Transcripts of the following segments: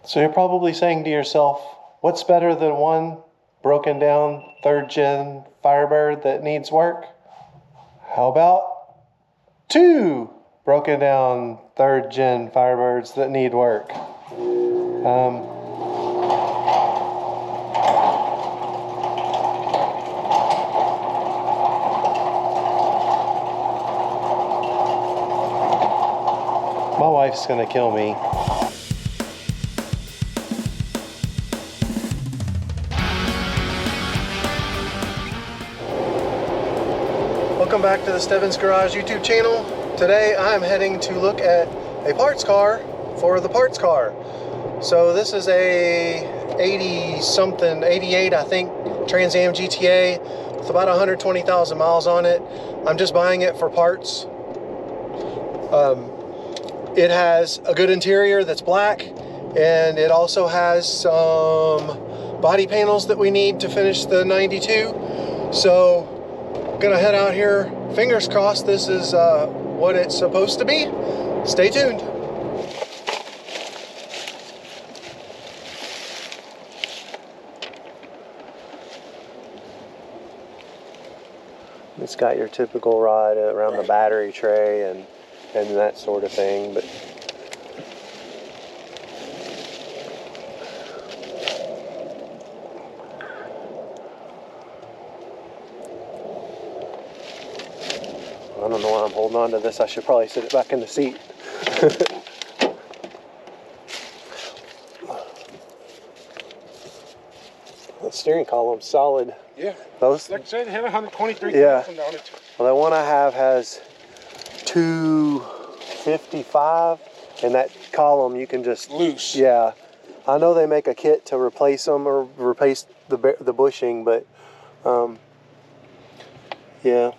So you're probably saying to yourself, what's better than one broken down 3rd gen Firebird that needs work? How about 2 broken down 3rd gen Firebirds that need work? My wife's gonna kill me. Welcome back to the Stebbins Garage YouTube channel. Today I'm heading to look at a parts car for the parts car. So this is a 80-something, 88 I think, Trans Am GTA with about 120,000 miles on it. I'm just buying it for parts. It has a good interior that's black, and it also has some body panels that we need to finish the 92. So gonna head out here, fingers crossed this is what it's supposed to be. Stay tuned. It's got your typical rod around the battery tray and that sort of thing, but I don't know why I'm holding on to this. I should probably sit it back in the seat. The steering column's solid. Yeah. Those, like I said, it had 123,000 on it. Well, the one I have has 255, and that column you can just loose. Yeah, I know they make a kit to replace them or replace the bushing, but yeah.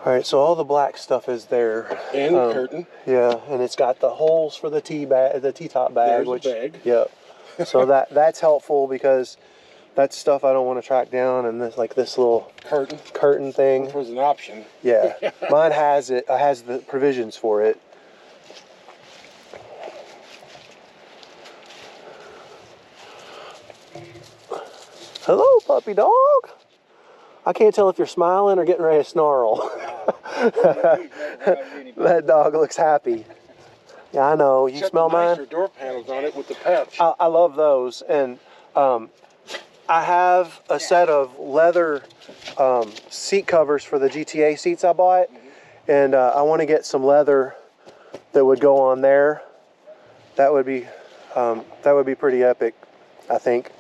All right, so all the black stuff is there. And the curtain. Yeah, and it's got the holes for the T-top bag. There's the bag. Yep. So that's helpful because that's stuff I don't want to track down, and this little curtain thing. Which was an option. Yeah, mine has it. Has the provisions for it. Hello, puppy dog. I can't tell if you're smiling or getting ready to snarl. That dog looks happy. Yeah, I know. You smell mine? Nicer door panels on it with the pouch. I love those, and I have a set of leather seat covers for the GTA seats I bought, and I want to get some leather that would go on there. That would be pretty epic, I think.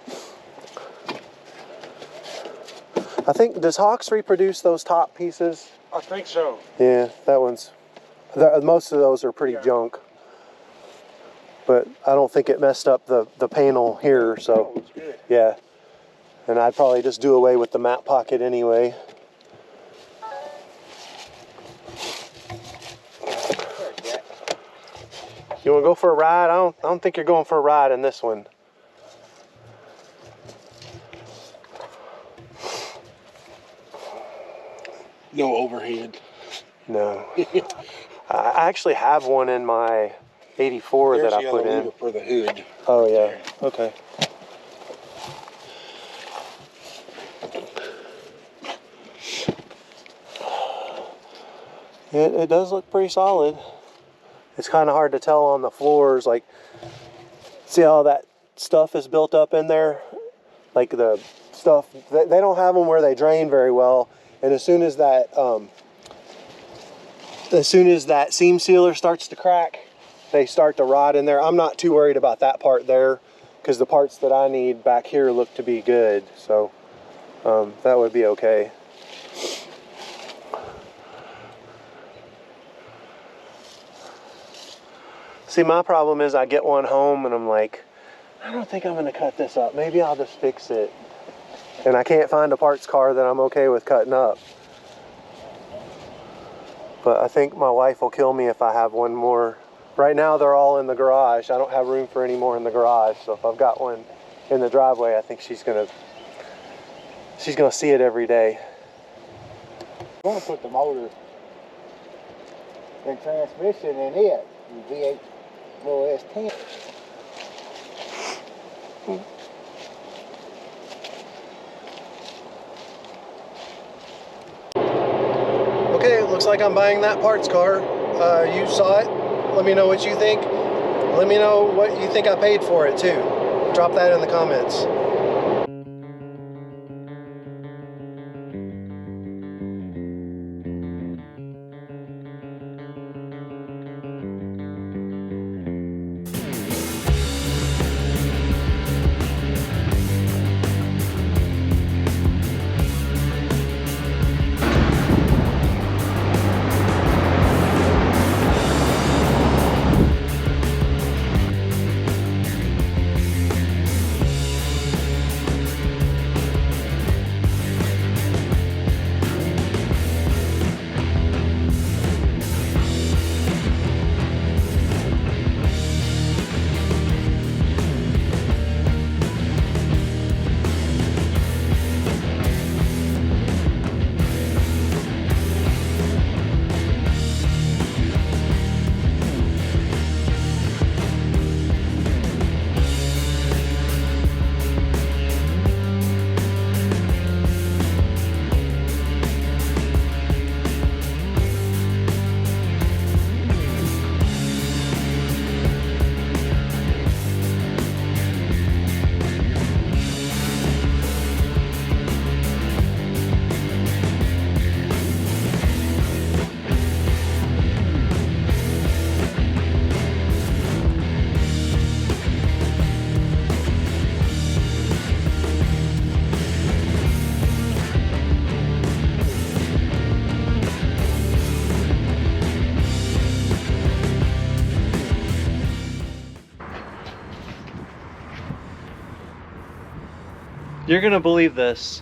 Does Hawks reproduce those top pieces? I think so. Yeah, most of those are pretty junk. But I don't think it messed up the panel here, so it's good. Yeah. And I'd probably just do away with the mat pocket anyway. You want to go for a ride? I don't think you're going for a ride in this one. No overhead. No. I actually have one in my 84 that I put in. For the hood. Oh yeah. Okay. It does look pretty solid. It's kind of hard to tell on the floors. Like, see how that stuff is built up in there? Like the stuff, they don't have them where they drain very well. And as soon as that seam sealer starts to crack, they start to rot in there. I'm not too worried about that part there because the parts that I need back here look to be good. So that would be okay. See, my problem is I get one home and I'm like, I don't think I'm going to cut this up. Maybe I'll just fix it. And I can't find a parts car that I'm okay with cutting up. But I think my wife will kill me if I have one more. Right now they're all in the garage. I don't have room for any more in the garage. So if I've got one in the driveway, I think she's gonna see it every day. I'm gonna put the motor and transmission in it, the V8 little ass tan. Okay, it looks like I'm buying that parts car. You saw it. Let me know what you think. Let me know what you think I paid for it too. Drop that in the comments. You're gonna believe this.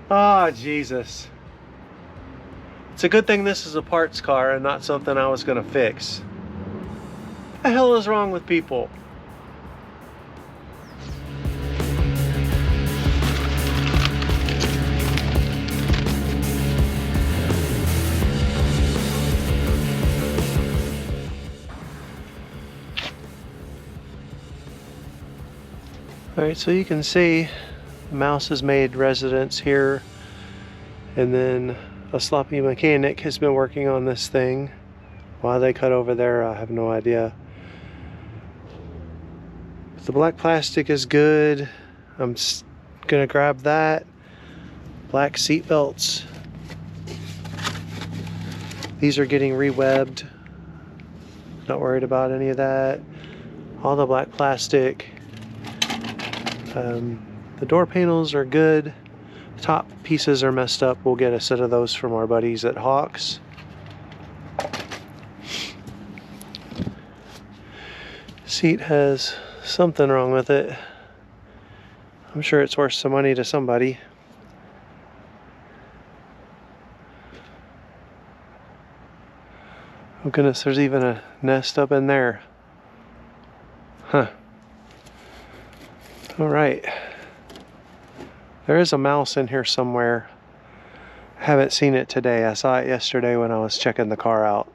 Oh, Jesus. It's a good thing this is a parts car and not something I was gonna fix. What the hell is wrong with people? Alright, so you can see the mouse has made residence here, and then a sloppy mechanic has been working on this thing. Why they cut over there, I have no idea. But the black plastic is good. I'm gonna grab that. Black seat belts. These are getting re-webbed. Not worried about any of that. All the black plastic. The door panels are good. The top pieces are messed up. We'll get a set of those from our buddies at Hawks. Seat has something wrong with it. I'm sure it's worth some money to somebody. Oh goodness, there's even a nest up in there. Huh. Alright. There is a mouse in here somewhere. I haven't seen it today. I saw it yesterday when I was checking the car out.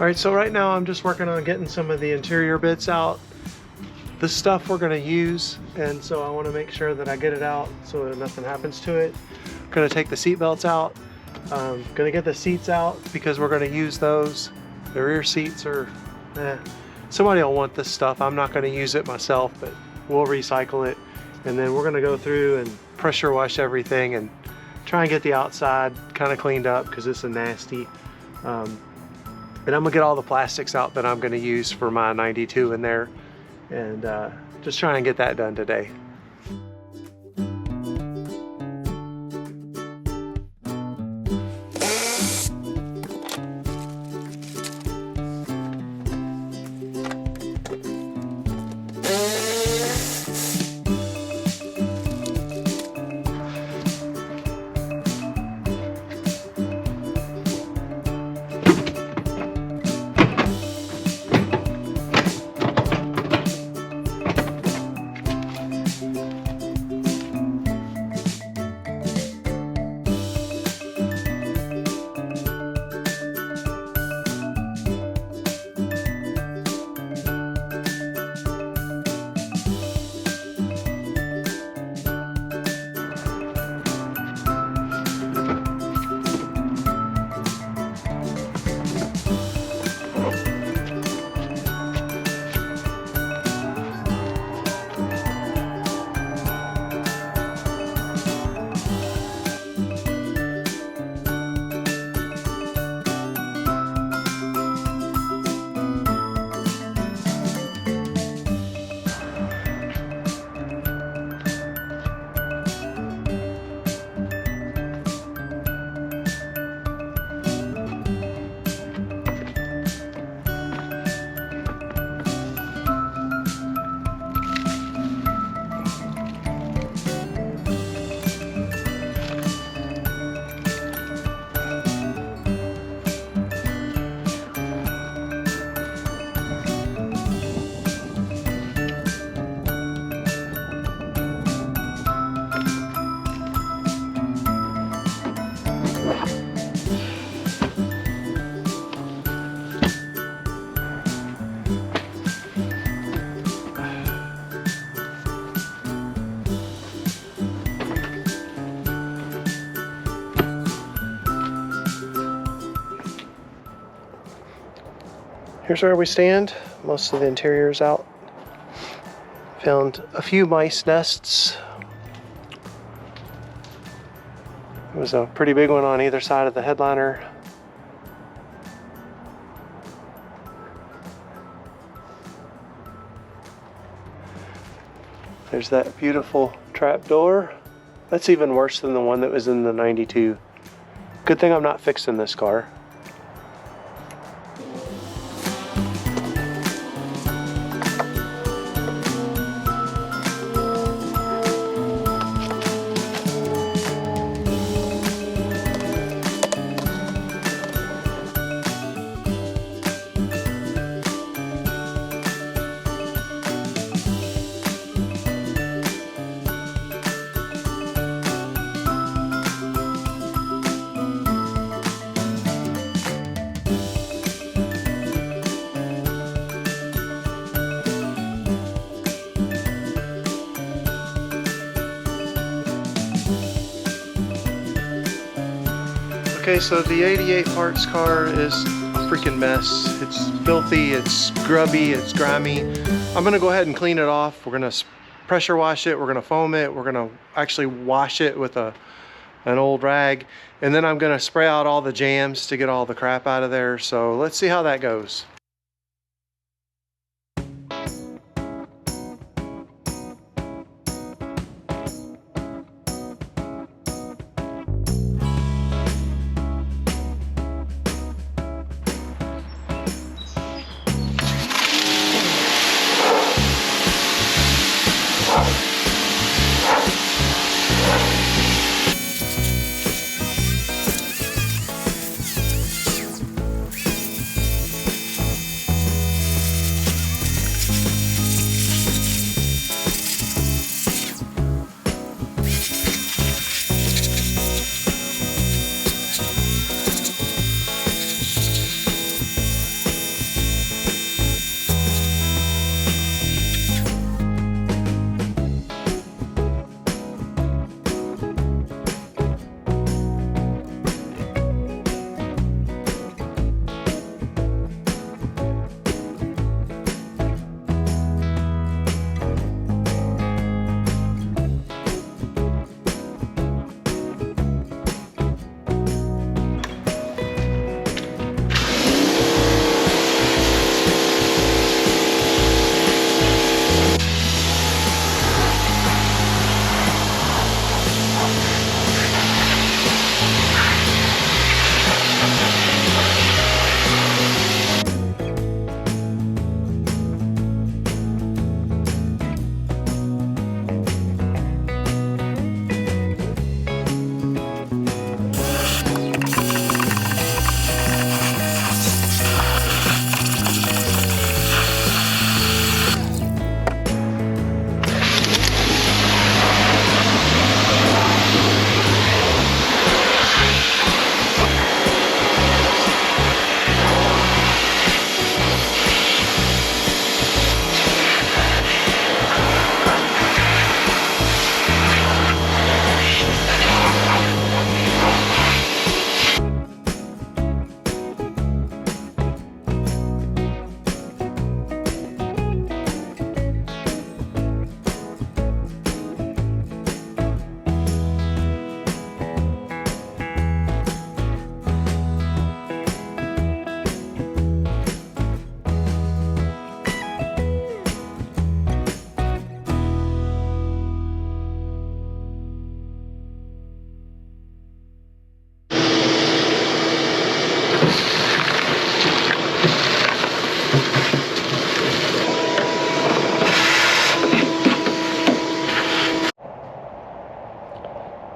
Alright, so right now I'm just working on getting some of the interior bits out. This stuff we're going to use, and so I want to make sure that I get it out so that nothing happens to it. I'm going to take the seat belts out. Going to get the seats out because we're going to use those. The rear seats are, somebody will want this stuff. I'm not going to use it myself, but we'll recycle it. And then we're going to go through and pressure wash everything and try and get the outside kind of cleaned up because it's a nasty. And I'm gonna get all the plastics out that I'm gonna use for my 92 in there, and just try and get that done today. Here's where we stand. Most of the interior is out. Found a few mice nests. There was a pretty big one on either side of the headliner. There's that beautiful trap door. That's even worse than the one that was in the 92. Good thing I'm not fixing this car. Okay, so the 88 parts car is a freaking mess. It's filthy, it's grubby, it's grimy. I'm gonna go ahead and clean it off. We're gonna pressure wash it, we're gonna foam it, we're gonna actually wash it with an old rag, and then I'm gonna spray out all the jams to get all the crap out of there. So let's see how that goes.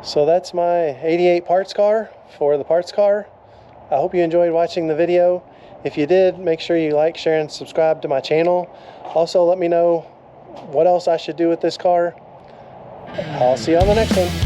So that's my 88 parts car for the parts car. I hope you enjoyed watching the video. If you did, make sure you like, share, and subscribe to my channel. Also, let me know what else I should do with this car. I'll see you on the next one.